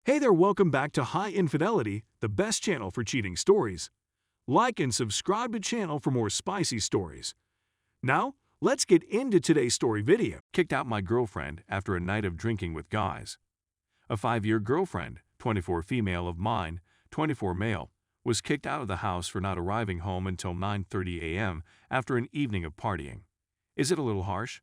Hey there, welcome back to High Infidelity, the best channel for cheating stories. Like and subscribe to channel for more spicy stories. Now, let's get into today's story video. Kicked out my girlfriend after a night of drinking with guys. A 5-year girlfriend, 24 female of mine, 24 male, was kicked out of the house for not arriving home until 9:30 a.m. after an evening of partying. Is it a little harsh?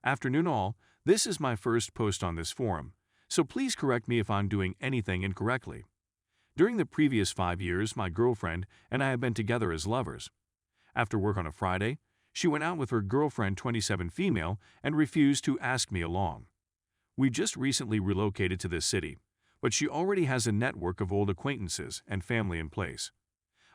Afternoon all, this is my first post on this forum, so please correct me if I'm doing anything incorrectly. During the previous 5 years, my girlfriend and I have been together as lovers. After work on a Friday, she went out with her girlfriend 27 female and refused to ask me along. We just recently relocated to this city, but she already has a network of old acquaintances and family in place.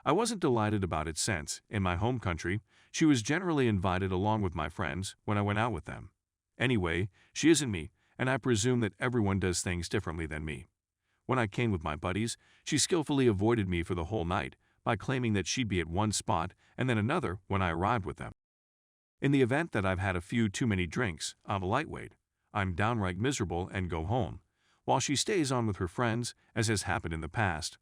I wasn't delighted about it since, in my home country, she was generally invited along with my friends when I went out with them. Anyway, she isn't me, and I presume that everyone does things differently than me. When I came with my buddies, she skillfully avoided me for the whole night by claiming that she'd be at one spot and then another when I arrived with them. In the event that I've had a few too many drinks, I'm a lightweight. I'm downright miserable and go home, while she stays on with her friends, as has happened in the past.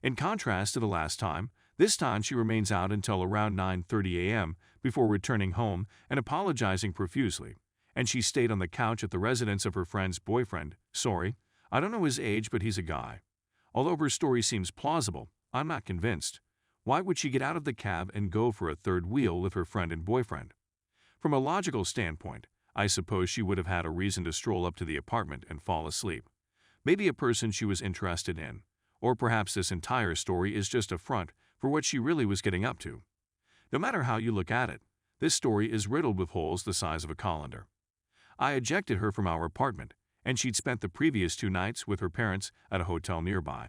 In contrast to the last time, this time she remains out until around 9:30 a.m. before returning home and apologizing profusely, and she stayed on the couch at the residence of her friend's boyfriend. Sorry, I don't know his age, but he's a guy. Although her story seems plausible, I'm not convinced. Why would she get out of the cab and go for a third wheel with her friend and boyfriend? From a logical standpoint, I suppose she would have had a reason to stroll up to the apartment and fall asleep. Maybe a person she was interested in, or perhaps this entire story is just a front for what she really was getting up to. No matter how you look at it, this story is riddled with holes the size of a colander. I ejected her from our apartment, and she'd spent the previous 2 nights with her parents at a hotel nearby.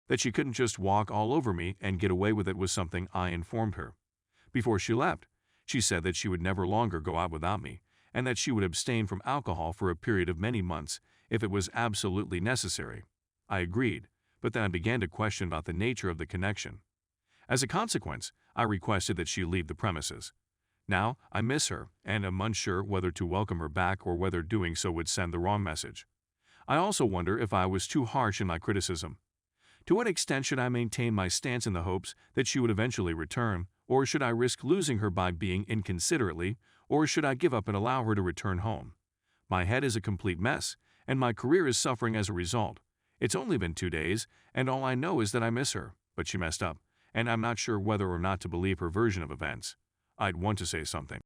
That she couldn't just walk all over me and get away with it was something I informed her. Before she left, she said that she would never longer go out without me, and that she would abstain from alcohol for a period of many months if it was absolutely necessary. I agreed, but then I began to question about the nature of the connection. As a consequence, I requested that she leave the premises. Now, I miss her, and am unsure whether to welcome her back or whether doing so would send the wrong message. I also wonder if I was too harsh in my criticism. To what extent should I maintain my stance in the hopes that she would eventually return, or should I risk losing her by being inconsiderately, or should I give up and allow her to return home? My head is a complete mess, and my career is suffering as a result. It's only been 2 days, and all I know is that I miss her, but she messed up, and I'm not sure whether or not to believe her version of events. I'd want to say something.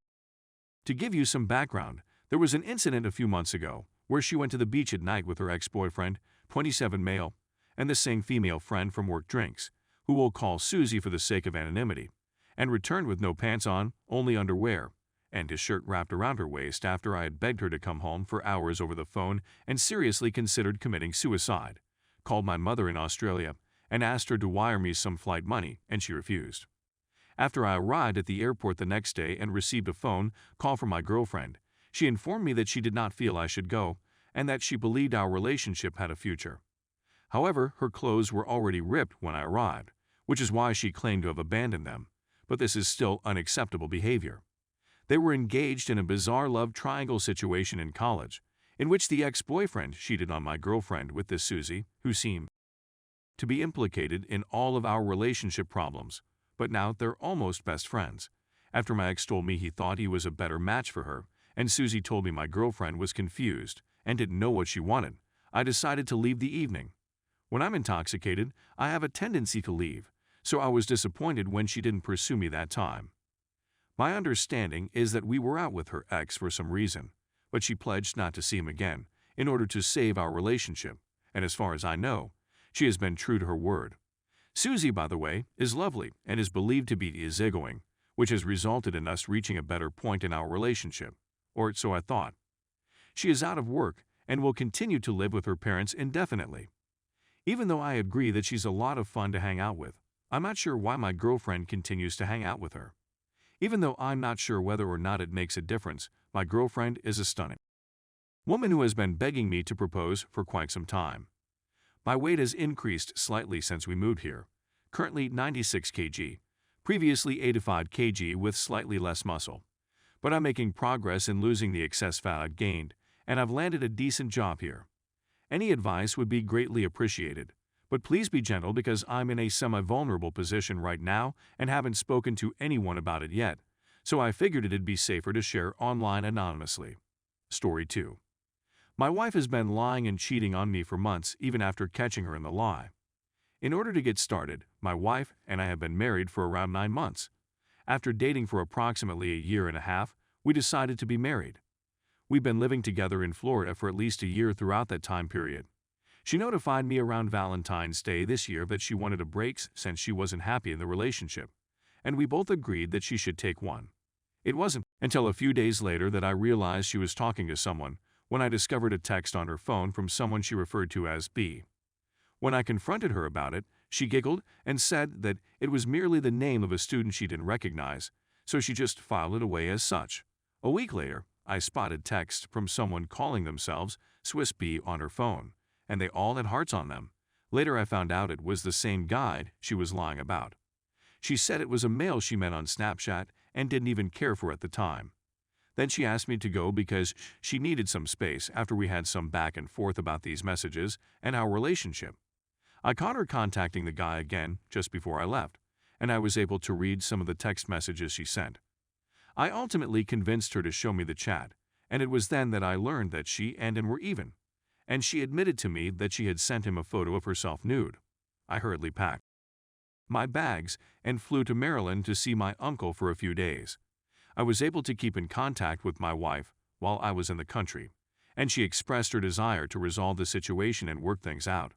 To give you some background, there was an incident a few months ago where she went to the beach at night with her ex-boyfriend, 27 male, and the same female friend from work drinks, who we'll call Susie for the sake of anonymity, and returned with no pants on, only underwear, and his shirt wrapped around her waist after I had begged her to come home for hours over the phone and seriously considered committing suicide, called my mother in Australia, and asked her to wire me some flight money, and she refused. After I arrived at the airport the next day and received a phone call from my girlfriend, she informed me that she did not feel I should go and that she believed our relationship had a future. However, her clothes were already ripped when I arrived, which is why she claimed to have abandoned them, but this is still unacceptable behavior. They were engaged in a bizarre love triangle situation in college, in which the ex-boyfriend cheated on my girlfriend with this Susie, who seemed to be implicated in all of our relationship problems, but now they're almost best friends. After my ex told me he thought he was a better match for her, and Susie told me my girlfriend was confused and didn't know what she wanted, I decided to leave the evening. When I'm intoxicated, I have a tendency to leave, so I was disappointed when she didn't pursue me that time. My understanding is that we were out with her ex for some reason, but she pledged not to see him again in order to save our relationship, and as far as I know, she has been true to her word. Susie, by the way, is lovely and is believed to be easygoing, which has resulted in us reaching a better point in our relationship, or so I thought. She is out of work and will continue to live with her parents indefinitely. Even though I agree that she's a lot of fun to hang out with, I'm not sure why my girlfriend continues to hang out with her. Even though I'm not sure whether or not it makes a difference, my girlfriend is a stunning woman who has been begging me to propose for quite some time. My weight has increased slightly since we moved here, currently 96 kg, previously 85 kg with slightly less muscle. But I'm making progress in losing the excess fat I've gained, and I've landed a decent job here. Any advice would be greatly appreciated. But please be gentle because I'm in a semi-vulnerable position right now and haven't spoken to anyone about it yet, so I figured it'd be safer to share online anonymously. Story 2. My wife has been lying and cheating on me for months even after catching her in the lie. In order to get started, my wife and I have been married for around 9 months. After dating for approximately a year and a half, we decided to be married. We've been living together in Florida for at least a year throughout that time period. She notified me around Valentine's Day this year that she wanted a break since she wasn't happy in the relationship, and we both agreed that she should take one. It wasn't until a few days later that I realized she was talking to someone when I discovered a text on her phone from someone she referred to as B. When I confronted her about it, she giggled and said that it was merely the name of a student she didn't recognize, so she just filed it away as such. A week later, I spotted text from someone calling themselves Swiss B on her phone, and they all had hearts on them. Later I found out it was the same guy she was lying about. She said it was a male she met on Snapchat and didn't even care for at the time. Then she asked me to go because she needed some space after we had some back and forth about these messages and our relationship. I caught her contacting the guy again just before I left, and I was able to read some of the text messages she sent. I ultimately convinced her to show me the chat, and it was then that I learned that she and him were even, and she admitted to me that she had sent him a photo of herself nude. I hurriedly packed my bags and flew to Maryland to see my uncle for a few days. I was able to keep in contact with my wife while I was in the country, and she expressed her desire to resolve the situation and work things out.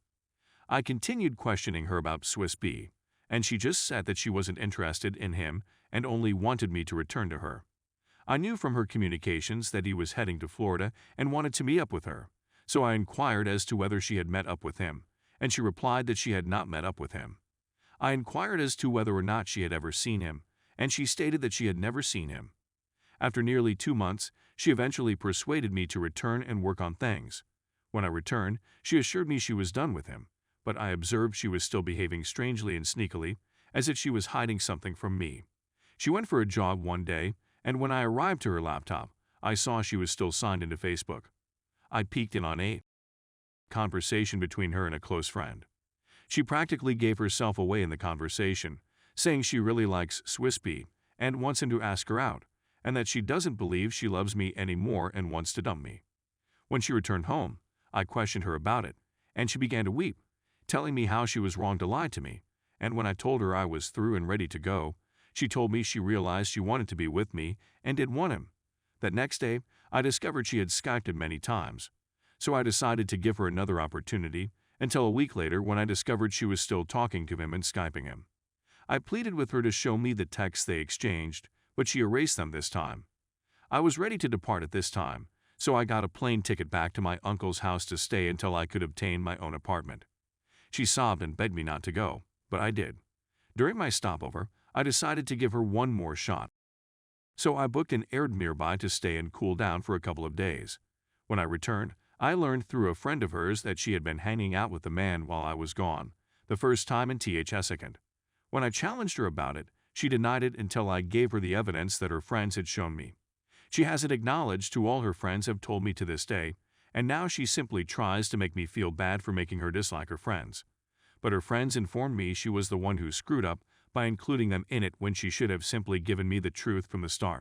I continued questioning her about Swiss B, and she just said that she wasn't interested in him and only wanted me to return to her. I knew from her communications that he was heading to Florida and wanted to meet up with her, so I inquired as to whether she had met up with him, and she replied that she had not met up with him. I inquired as to whether or not she had ever seen him, and she stated that she had never seen him. After nearly 2 months, she eventually persuaded me to return and work on things. When I returned, she assured me she was done with him, but I observed she was still behaving strangely and sneakily, as if she was hiding something from me. She went for a jog one day, and when I arrived to her laptop, I saw she was still signed into Facebook. I peeked in on a conversation between her and a close friend. She practically gave herself away in the conversation, saying she really likes Swiss B and wants him to ask her out, and that she doesn't believe she loves me anymore and wants to dump me. When she returned home, I questioned her about it, and she began to weep, telling me how she was wrong to lie to me, and when I told her I was through and ready to go, she told me she realized she wanted to be with me and did want him. That next day, I discovered she had Skyped him many times, so I decided to give her another opportunity until a week later when I discovered she was still talking to him and Skyping him. I pleaded with her to show me the texts they exchanged, but she erased them this time. I was ready to depart at this time, so I got a plane ticket back to my uncle's house to stay until I could obtain my own apartment. She sobbed and begged me not to go, but I did. During my stopover, I decided to give her one more shot. So I booked an Airbnb nearby to stay and cool down for a couple of days. When I returned, I learned through a friend of hers that she had been hanging out with the man while I was gone, the first time in second. When I challenged her about it, she denied it until I gave her the evidence that her friends had shown me. She hasn't acknowledged who all her friends have told me to this day, and now she simply tries to make me feel bad for making her dislike her friends. But her friends informed me she was the one who screwed up by including them in it when she should have simply given me the truth from the start.